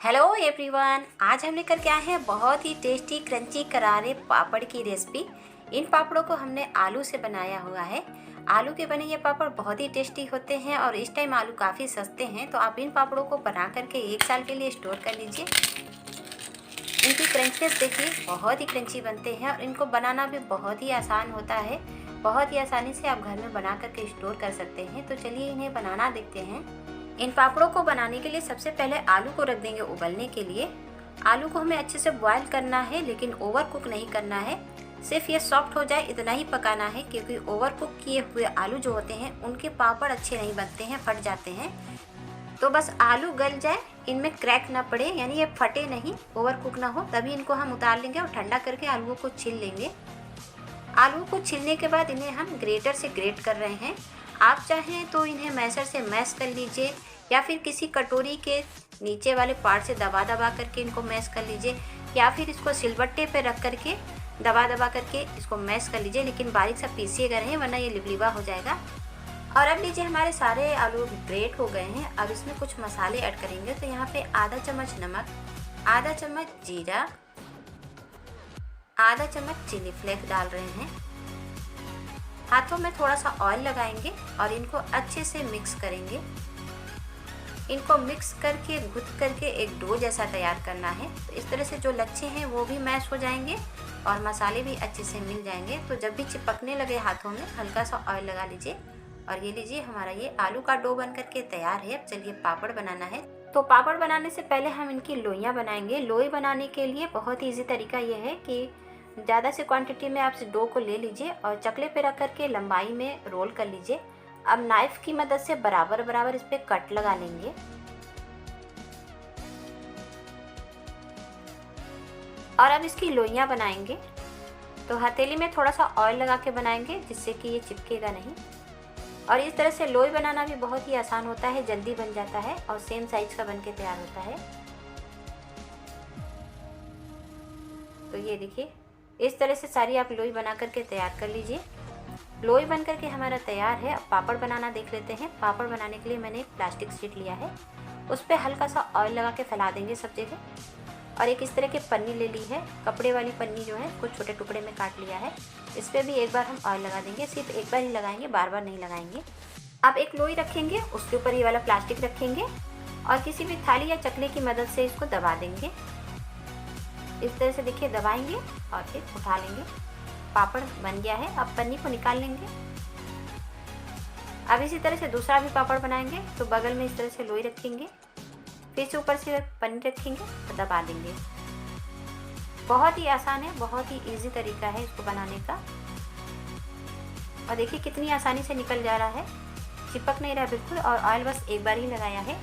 Hello everyone, आज हम लेकर के आए हैं बहुत ही टेस्टी क्रंची करारे पापड़ की रेसिपी। इन पापड़ों को हमने आलू से बनाया हुआ है। आलू के बने ये पापड़ बहुत ही टेस्टी होते हैं और इस टाइम आलू काफ़ी सस्ते हैं, तो आप इन पापड़ों को बना करके 1 साल के लिए स्टोर कर लीजिए। इनकी क्रंचनेस देखिए, बहुत ही क्रंची बनते हैं और इनको बनाना भी बहुत ही आसान होता है। बहुत ही आसानी से आप घर में बना करके स्टोर कर सकते हैं। तो चलिए इन्हें बनाना देखते हैं। इन पापड़ों को बनाने के लिए सबसे पहले आलू को रख देंगे उबलने के लिए। आलू को हमें अच्छे से बॉईल करना है, लेकिन ओवर कुक नहीं करना है। सिर्फ ये सॉफ्ट हो जाए इतना ही पकाना है, क्योंकि ओवर कुक किए हुए आलू जो होते हैं उनके पापड़ अच्छे नहीं बनते हैं, फट जाते हैं। तो बस आलू गल जाए, इनमें क्रैक ना पड़े, यानी ये फटे नहीं, ओवर कुक ना हो, तभी इनको हम उतार लेंगे और ठंडा करके आलूओं को छील लेंगे। आलू को छीलने के बाद इन्हें हम ग्रेटर से ग्रेट कर रहे हैं। आप चाहें तो इन्हें मैशर से मैश कर लीजिए, या फिर किसी कटोरी के नीचे वाले पार्ट से दबा दबा करके इनको मैश कर लीजिए, या फिर इसको सिलबट्टे पे रख करके दबा दबा करके इसको मैश कर लीजिए, लेकिन बारीक सा पीसिएगा नहीं, वरना ये लिबलिबा हो जाएगा। और अब लीजिए, हमारे सारे आलू ग्रेट हो गए हैं। अब इसमें कुछ मसाले ऐड करेंगे। तो यहाँ पे आधा चम्मच नमक, आधा चम्मच जीरा, आधा चम्मच चिली फ्लेक्स डाल रहे हैं। हाथों में थोड़ा सा ऑयल लगाएंगे और इनको अच्छे से मिक्स करेंगे। इनको मिक्स करके गुथ करके एक डो जैसा तैयार करना है। तो इस तरह से जो लच्छे हैं वो भी मैश हो जाएंगे और मसाले भी अच्छे से मिल जाएंगे। तो जब भी चिपकने लगे हाथों में, हल्का सा ऑयल लगा लीजिए। और ये लीजिए, हमारा ये आलू का डो बन करके तैयार है। अब चलिए पापड़ बनाना है। तो पापड़ बनाने से पहले हम इनकी लोइयाँ बनाएंगे। लोई बनाने के लिए बहुत ही ईजी तरीका ये है कि ज़्यादा से क्वांटिटी में आप डो को ले लीजिए और चकले पे रख करके लंबाई में रोल कर लीजिए। अब नाइफ की मदद से बराबर बराबर इस पे कट लगा लेंगे। और अब इसकी लोइयाँ बनाएंगे। तो हथेली में थोड़ा सा ऑयल लगा के बनाएंगे, जिससे कि ये चिपकेगा नहीं। और इस तरह से लोई बनाना भी बहुत ही आसान होता है, जल्दी बन जाता है और सेम साइज का बन के तैयार होता है। तो ये देखिए, इस तरह से सारी आप लोई बना करके तैयार कर लीजिए। लोई बन करके हमारा तैयार है। अब पापड़ बनाना देख लेते हैं। पापड़ बनाने के लिए मैंने एक प्लास्टिक शीट लिया है, उस पर हल्का सा ऑयल लगा के फैला देंगे सब जगह। और एक इस तरह की पन्नी ले ली है, कपड़े वाली पन्नी जो है, कुछ छोटे टुकड़े में काट लिया है। इस पर भी एक बार हम ऑयल लगा देंगे। सिर्फ एक बार ही लगाएंगे, बार बार नहीं लगाएंगे। अब एक लोई रखेंगे, उसके ऊपर ये वाला प्लास्टिक रखेंगे और किसी भी थाली या चकले की मदद से इसको दबा देंगे। इस तरह से देखिए, दबाएंगे और फिर उठा लेंगे। पापड़ बन गया है। अब पन्नी को निकाल लेंगे। अब इसी तरह से दूसरा भी पापड़ बनाएंगे। तो बगल में इस तरह से लोई रखेंगे, फिर से ऊपर से पन्नी रखेंगे और दबा देंगे। बहुत ही आसान है, बहुत ही इजी तरीका है इसको बनाने का। और देखिए कितनी आसानी से निकल जा रहा है, चिपक नहीं रहा बिल्कुल। और ऑयल बस एक बार ही लगाया है।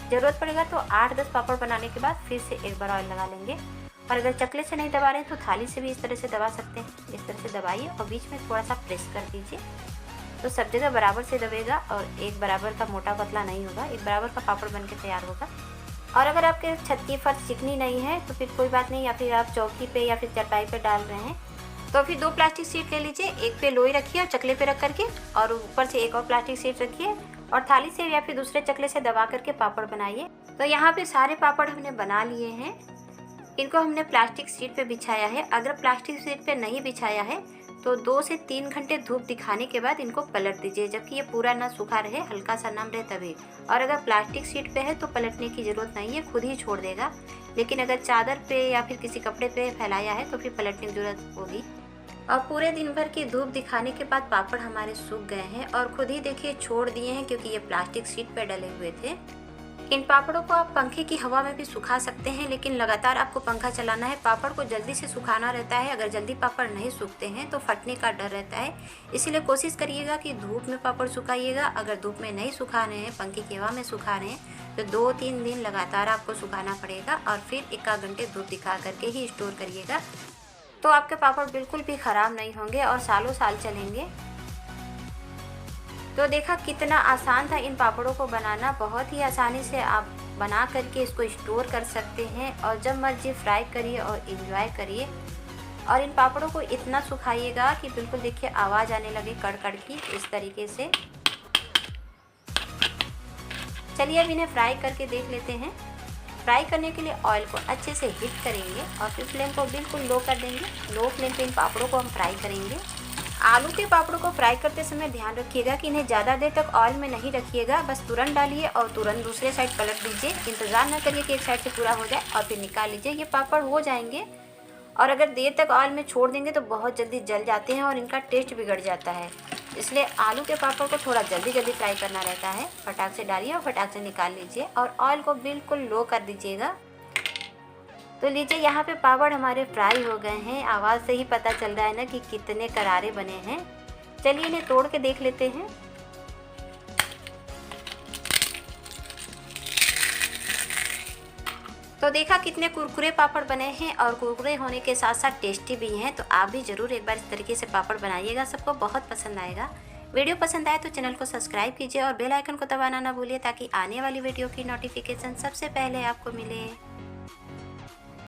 ज़रूरत पड़ेगा तो 8-10 पापड़ बनाने के बाद फिर से एक बार ऑयल लगा लेंगे। और अगर चकले से नहीं दबा रहे हैं तो थाली से भी इस तरह से दबा सकते हैं। इस तरह से दबाइए और बीच में थोड़ा सा प्रेस कर दीजिए, तो सब जगह बराबर से दबेगा और एक बराबर का मोटा पतला नहीं होगा, एक बराबर का पापड़ बन के तैयार होगा। और अगर आपके छत की फर्श चिकनी नहीं है तो फिर कोई बात नहीं, या फिर आप चौकी पे या फिर चटाई पे डाल रहे हैं तो फिर 2 प्लास्टिक शीट ले लीजिए। एक पे लोई रखिए और चकले पे रख करके, और ऊपर से एक और प्लास्टिक शीट रखिए और थाली से या फिर दूसरे चकले से दबा करके पापड़ बनाइए। तो यहाँ पे सारे पापड़ हमने बना लिए हैं। इनको हमने प्लास्टिक शीट पे बिछाया है। अगर प्लास्टिक शीट पे नहीं बिछाया है तो 2 से 3 घंटे धूप दिखाने के बाद इनको पलट दीजिए, जबकि ये पूरा ना सूखा रहे, हल्का सा नम रहे तभी। और अगर प्लास्टिक शीट पे है तो पलटने की ज़रूरत नहीं है, खुद ही छोड़ देगा। लेकिन अगर चादर पे या फिर किसी कपड़े पे फैलाया है तो फिर पलटने की ज़रूरत होगी। और पूरे दिन भर की धूप दिखाने के बाद पापड़ हमारे सूख गए हैं और खुद ही देखिए छोड़ दिए हैं, क्योंकि ये प्लास्टिक शीट पे डले हुए थे। इन पापड़ों को आप पंखे की हवा में भी सुखा सकते हैं, लेकिन लगातार आपको पंखा चलाना है। पापड़ को जल्दी से सुखाना रहता है। अगर जल्दी पापड़ नहीं सूखते हैं तो फटने का डर रहता है। इसीलिए कोशिश करिएगा कि धूप में पापड़ सुखाइएगा। अगर धूप में नहीं सुखा रहे हैं, पंखे की हवा में सुखा रहे हैं, तो 2-3 दिन लगातार आपको सुखाना पड़ेगा और फिर 1 घंटे धूप दिखा करके ही स्टोर करिएगा। तो आपके पापड़ बिल्कुल भी ख़राब नहीं होंगे और सालों साल चलेंगे। तो देखा कितना आसान था इन पापड़ों को बनाना। बहुत ही आसानी से आप बना करके इसको स्टोर कर सकते हैं और जब मर्जी फ्राई करिए और एंजॉय करिए। और इन पापड़ों को इतना सुखाइएगा कि बिल्कुल देखिए आवाज़ आने लगे कड़ की, इस तरीके से। चलिए अब इन्हें फ्राई करके देख लेते हैं। फ्राई करने के लिए ऑयल को अच्छे से हीट करेंगे और फिर फ्लेम को बिल्कुल लो कर देंगे। लो फ्लेम पे इन पापड़ों को हम फ्राई करेंगे। आलू के पापड़ों को फ्राई करते समय ध्यान रखिएगा कि इन्हें ज़्यादा देर तक ऑयल में नहीं रखिएगा, बस तुरंत डालिए और तुरंत दूसरे साइड पलट दीजिए। इंतज़ार न करिए कि एक साइड से पूरा हो जाए और फिर निकाल लीजिए। ये पापड़ हो जाएंगे। और अगर देर तक ऑयल में छोड़ देंगे तो बहुत जल्दी जल जाते हैं और इनका टेस्ट बिगड़ जाता है। इसलिए आलू के पापड़ को थोड़ा जल्दी फ्राई करना रहता है। फटाक से डालिए और फटाक से निकाल लीजिए और ऑयल को बिल्कुल लो कर दीजिएगा। तो लीजिए यहाँ पे पापड़ हमारे फ्राई हो गए हैं। आवाज़ से ही पता चल रहा है ना कि कितने करारे बने हैं। चलिए इन्हें तोड़ के देख लेते हैं। तो देखा कितने कुरकुरे पापड़ बने हैं और कुरकुरे होने के साथ साथ टेस्टी भी हैं। तो आप भी ज़रूर एक बार इस तरीके से पापड़ बनाइएगा, सबको बहुत पसंद आएगा। वीडियो पसंद आए तो चैनल को सब्सक्राइब कीजिए और बेल आइकन को दबाना ना भूलिए ताकि आने वाली वीडियो की नोटिफिकेशन सबसे पहले आपको मिले।